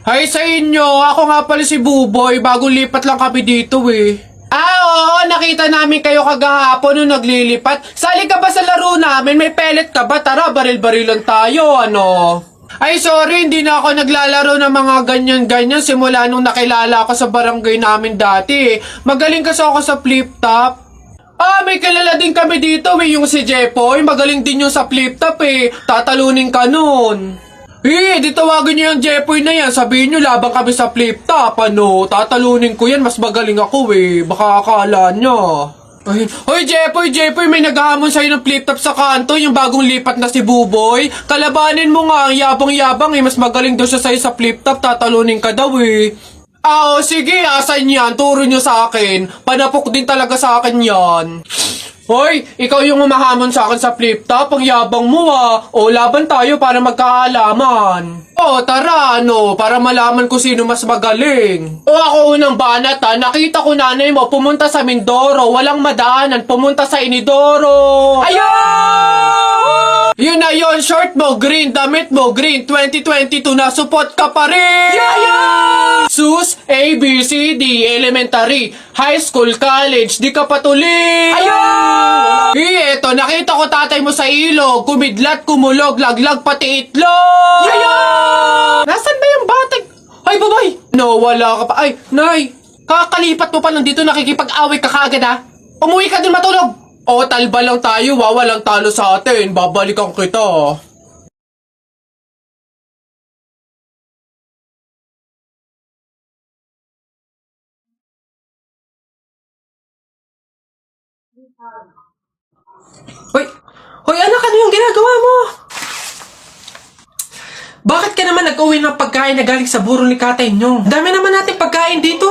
Hi sa inyo, ako nga pala si Buboy, bagong lipat lang kami dito eh. Oo, nakita namin kayo kagahapon nung naglilipat. Sali ka ba sa laro namin? May pellet ka ba? Tara, baril-barilan tayo, ano? Ay, sorry, hindi na ako naglalaro ng mga ganyan-ganyan simula nung nakilala ako sa barangay namin dati. Magaling kasi ako sa flip-top. May kilala din kami dito yung si Jepoy. Magaling din yung sa flip-top Tatalunin ka nun. Di tawagin niyo yung Jepoy na yan. Sabihin niyo labang kami sa flip-top, ano. Tatalunin ko yan, mas magaling ako Baka akala niya. Hoy Jepoy, may naghahamon sa'yo ng flip-top sa kanto, yung bagong lipat na si Buboy. Kalabanin mo nga, ang yabang-yabang mas magaling daw siya sa'yo sa flip-top, tatalunin ka daw sige, asan yan? Turo nyo sa akin. Panapok din talaga sa akin yan. Hoy, ikaw yung humahamon sa akin sa flip-top, ang yabang mo laban tayo para magkaalaman. Tara, para malaman ko sino mas magaling. Ako unang banat nakita ko nanay mo pumunta sa Mindoro, walang madaanan, pumunta sa Inidoro. Ayaw! Yun na yun, short mo, green, damit mo, green, 2022 na, support ka pa rin! Yeah! Sus, A, B, C, D, elementary, high school, college, di ka patuloy! Ayaw! Eto, nakita ko tatay mo sa ilog, kumidlat, kumulog, laglag, pati itlog! Yeah! Nasaan ba yung batag? Ay, babay! No, wala ka pa. Ay, nay, kakalipat mo pa lang dito, nakikipag-away ka kaagad Umuwi ka din matulog! Talba lang tayo walang talo sa atin. Babalikan kita. Hoy anak, ano yung ginagawa mo? Bakit ka naman nag-uwi ng pagkain na galing sa burol ni katay nyo? Dami naman natin pagkain dito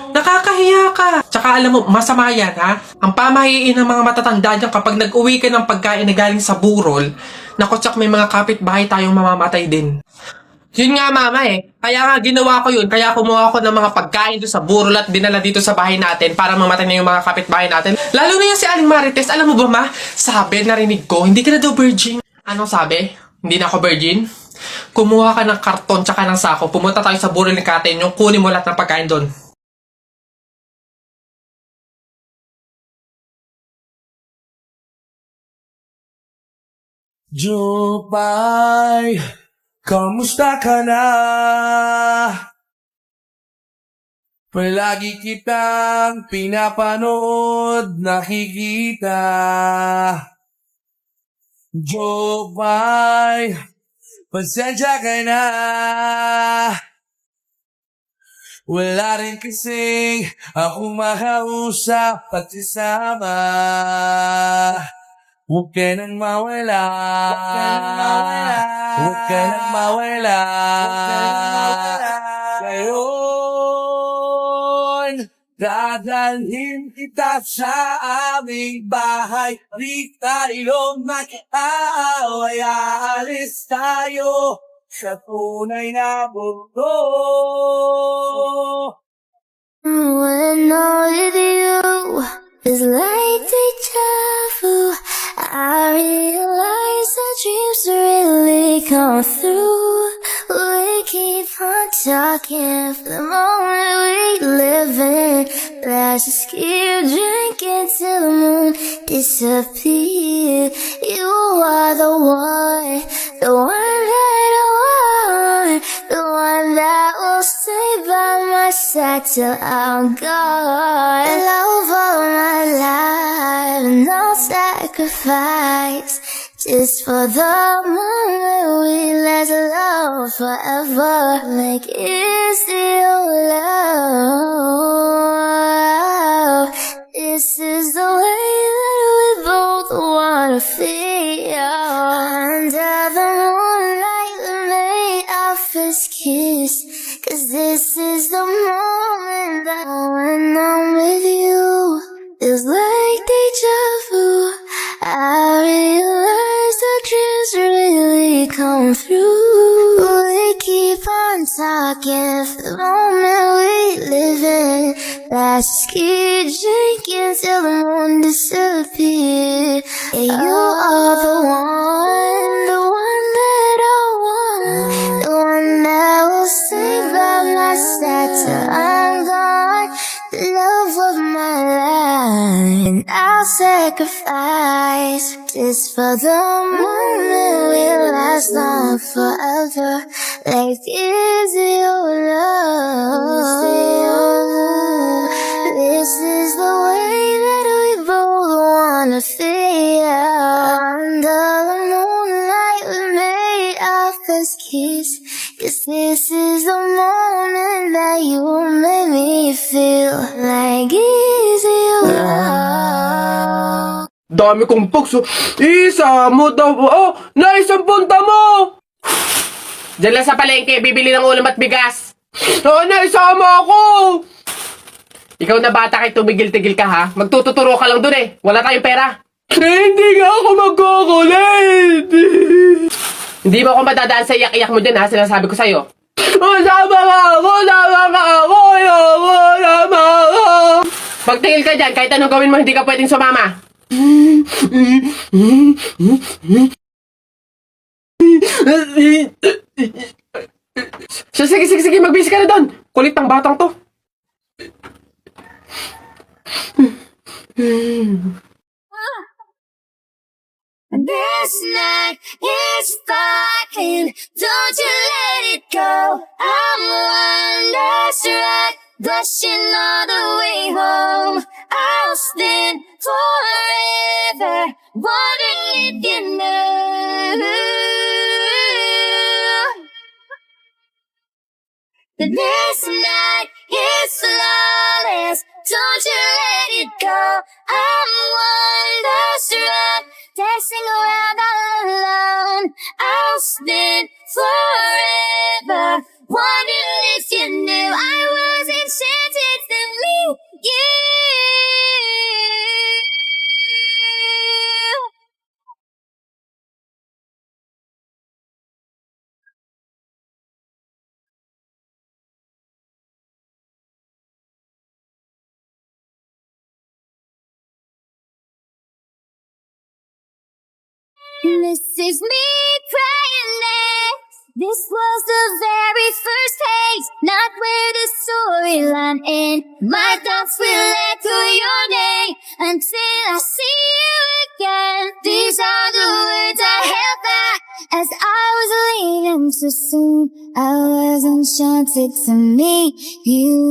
Nakakahiya ka. Tsaka alam mo, masama yan Ang pamahiin ng mga matatanda dyan kapag nag-uwi ka ng pagkain na galing sa burol, naku, tsak may mga kapitbahay tayong mamamatay din. Yun nga mama Kaya nga ginawa ko yun. Kaya kumuha ko ng mga pagkain doon sa burol at dinala dito sa bahay natin para mamatay na yung mga kapitbahay natin. Lalo na yan si Aling Marites. Alam mo ba sabi, narinig ko, hindi ka na daw virgin. Anong sabi? Hindi na ako virgin? Kumuha ka ng karton tsaka ng sako. Pumunta tayo sa burol ni katay nyo. Kunin mo lahat ng pagkain doon. Jupay, kamusta ka na? Palagi kitang pinapanood, nakikita. Jupay, pasensya ka na. Wala rin kasing akong makausap at isama. Huwag ka nang mawala. Huwag ka nang mawala. Ngayon, dadalhin kita sa aming bahay. Di tayo mag-aaway. Aalis tayo sa tunay na mundo. When I'm with you, it's like deja vu. I realize that dreams really come through. We keep on talking for the moment we live in. Let's just keep drinking till the moon disappears. You are the one that I want, the one that will stay by my side till I'm gone. Love of my life, no sacrifice, just for the moment we let love forever. Like it's still love. This is the way that we both wanna feel. Under the moonlight we made our first kiss, 'cause this is the moment that when I'm with you, feels like deja vu. I realize the dreams really come through. We keep on talking for the moment we live in. Let's keep drinking till the moon disappears. Yeah, you are the one that sacrifice. Just for the moment will last long forever. Like is your love. This is the way that we both wanna feel. Under the moonlight we made our first kiss. 'Cause this is the moment that you made me feel. Like is your love. Dami kong pugs. Isa mo daw. Oh, naisang punta mo. Diyan lang sa palengke, bibili ng ulam at bigas. Oo, naisama ako. Ikaw na bata kay tumigil-tigil ka ha. Magtututuro ka lang dun eh. Wala tayong pera. Hindi nga ako magkukulit. Hindi mo ako madadaan sa iyak-iyak mo dyan ha. Sinasabi ko sa'yo. Sama ka ako! Sama ka ako! Ayoko! Sama ka! Pagtingil ka dyan, kahit anong gawin mo, hindi ka pwedeng sumama. Sige, magbisi ka na doon. Kulit ng batang to. This night is sparkling, don't you let it go. I'm one last ride, rushing all the way home. I'll stand forever, wondering if you know that this night is flawless. Don't you let it go. I'm one last ride, dancing around all alone. I'll stand forever, wondering if you knew I was enchanted to meet you. This is me crying next. This was the very first taste, not where the storyline ends. My thoughts will echo your name until I see you again. These are the words I held back as I was leaving so soon. I was enchanted to meet you.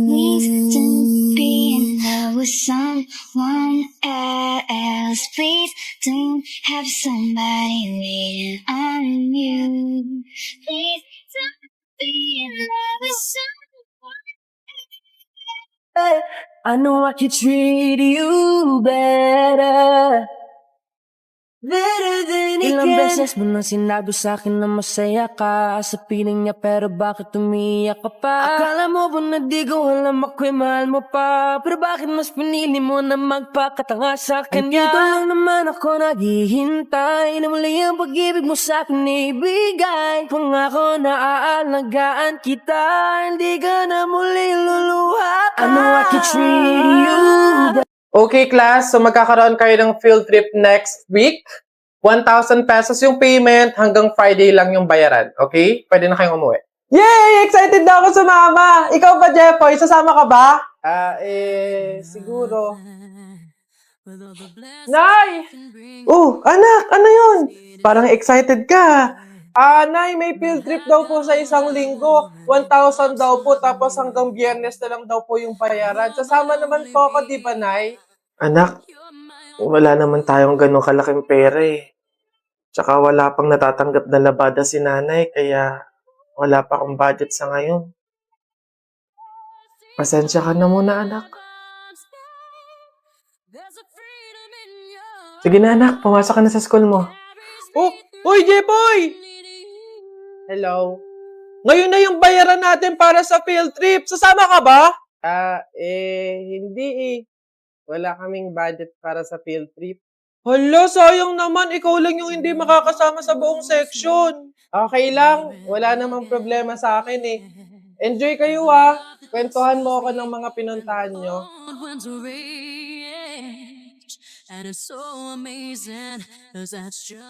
Please don't be in love with someone else. Please don't have somebody waiting on you. Please don't be in love with someone else. I know I could treat you better. Better than ilang beses mo nang sinabi sa'kin na masaya ka sa piling niya, pero bakit umiiyak ka pa? Akala mo ba na di ko alam ako'y mahal mo pa? Pero bakit mas pinili mo na magpakatanga sa kanya? Dito lang naman ako naghihintay na muli ang pag-ibig mo sa'kin ibigay. Pangako na aalagaan kita, hindi ka na muli luluha. I know I could treat you better. Okay, class. So, magkakaroon kayo ng field trip next week. 1,000 pesos yung payment. Hanggang Friday lang yung bayaran. Okay? Pwede na kayong umuwi. Yay! Excited na ako sumama! Ikaw ba, Jeffoy? Sasama ka ba? Siguro. Nay! Oh, anak! Ano yun? Parang excited ka. Nay, may field trip daw po sa isang linggo. 1,000 daw po, tapos hanggang Biyernes na lang daw po yung bayaran. Sasama naman po ako, di ba, Nay? Anak, wala naman tayong ganong kalaking pera eh. Tsaka wala pang natatanggap na labada si nanay, kaya wala pa akong budget sa ngayon. Pasensya ka na muna, anak. Sige na, anak. Pumasok ka na sa school mo. Oh! Uy, Jepoy! Hello? Ngayon na yung bayaran natin para sa field trip. Sasama ka ba? Hindi eh. Wala kaming budget para sa field trip. Hala, sayang naman. Ikaw lang yung hindi makakasama sa buong section. Okay lang. Wala namang problema sa akin eh. Enjoy kayo ha. Kwentuhan mo ako ng mga pinuntahan nyo.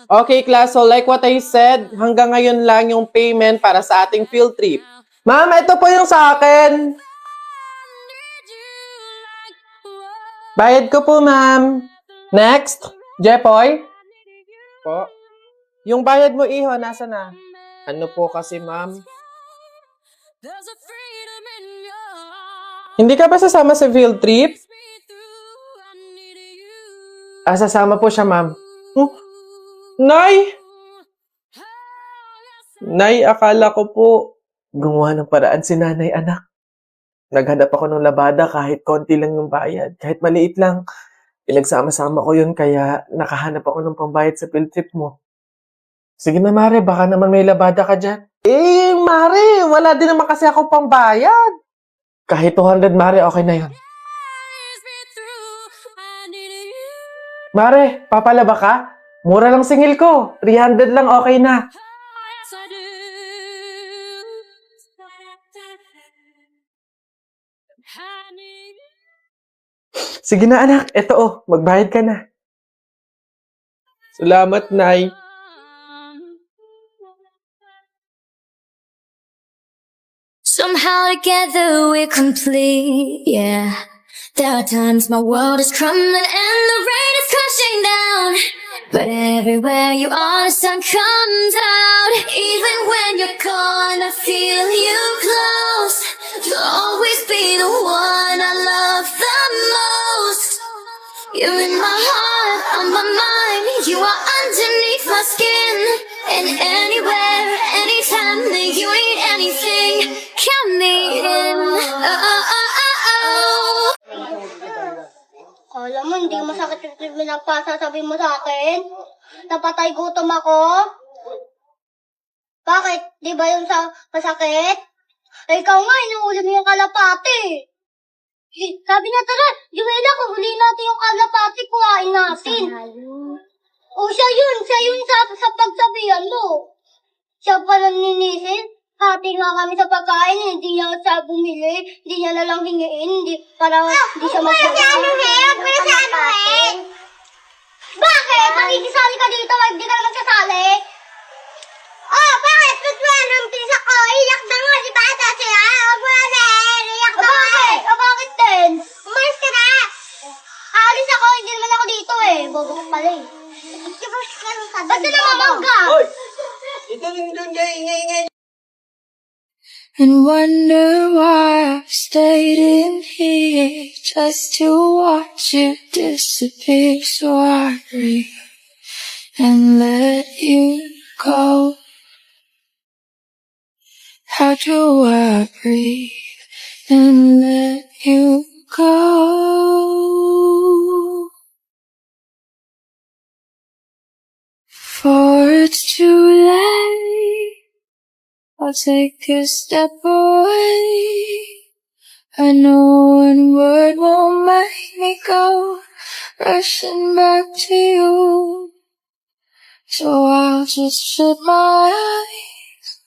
Okay, class. So like what I said, hanggang ngayon lang yung payment para sa ating field trip. Ma'am, ito po yung sa akin. Bayad ko po, ma'am. Next. Jepoy? Po. Yung bayad mo, iho, nasa na? Ano po kasi, ma'am? Hindi ka ba sasama sa field trip? Sasama po siya, ma'am. Oh, Nay! Nay, akala ko po gumawa ng paraan si nanay, anak. Naghanap ako ng labada kahit konti lang yung bayad. Kahit maliit lang. Pinagsama-sama ko yun kaya nakahanap ako ng pambayad sa field trip mo. Sige na, Mare. Baka naman may labada ka dyan. Mare. Wala din naman kasi ako pambayad. Kahit 200, Mare. Okay na yun. Mare, papalaba ka? Mura lang singil ko. 300 lang, okay na. Sige na, anak. Eto, magbayad ka na. Salamat, Nay. Somehow together we're complete, yeah. There are times my world is crumbling and the rain is crashing down. But everywhere you are, the sun comes out. Even when you're gone, I feel you close. You'll always be the one I love the most. You're in my heart, on my mind. You are underneath my skin. And anywhere, anytime that you need anything, count me in. Kala mo, hindi masakit yung pinagpasasabi mo sa akin? Napatay gutom ako? Bakit? Di ba yung masakit? Eh, ikaw nga, inuuli mo yung kalapati. Sabi niya, tara, Juela, kuhuli natin yung kalapati, kuhain natin. Siya yun sa pagsabihan mo. Siya pala ninisin. Hati nga kami sa pagkain, hindi niya sa bumili, hindi niya na lang hingiin, hindi siya magsasabi. Bakit? Makikisali ka dito, hindi ka na magsasali? Bakit? Tutwan ang pisa ko, iyak na nga, di ba? Kasi iyak na bakit? Bakit din? Umalis ka na! Aalis ako, hindi naman ako dito eh. Bobo ko pala eh. Ba't ka namamangga? Ito rin doon, ingay. And wonder why I stayed in here just to watch you disappear. So I breathe and let you go. How do I breathe and let you go? For it's too late, I'll take a step away. I know one word won't make me go rushing back to you. So I'll just shut my eyes,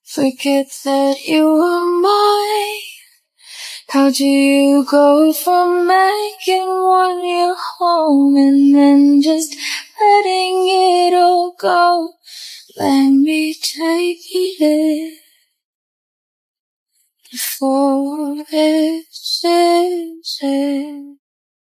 forget that you were mine. How do you go from making one your home and then just letting it all go? Let me take you there before it's said.